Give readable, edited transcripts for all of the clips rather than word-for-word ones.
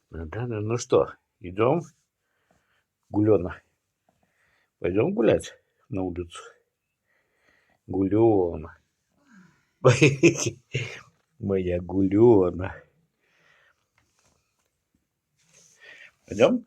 Ну что, идем, Гулена? Пойдем гулять на улицу? Гулена. Моя Гулена. Пойдем?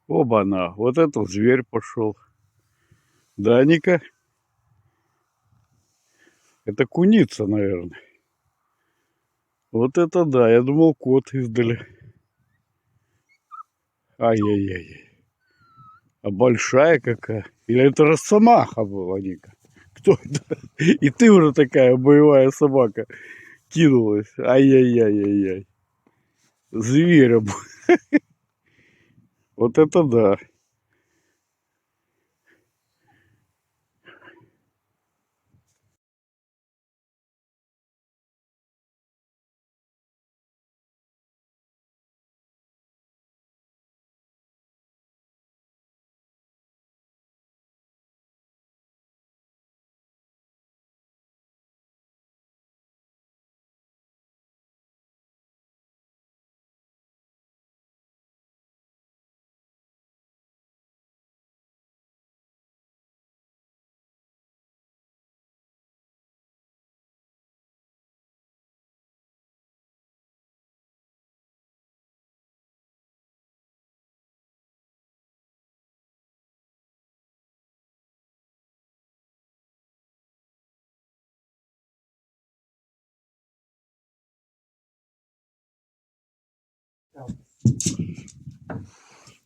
Оба-на, вот этот зверь пошел. Даника. Это куница, наверное. Вот это да, я думал, кот издали. Ай-яй-яй. А большая какая. Или это росомаха была, Ника? Кто это? И ты уже такая боевая собака кинулась. Ай-яй-яй-яй-яй. Зверя. Вот это да.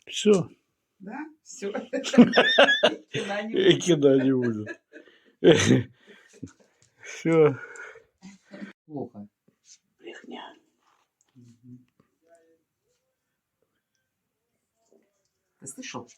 Все. Да? Все. Кида не будет. Все. Плохо. Брехня. Ты слышал?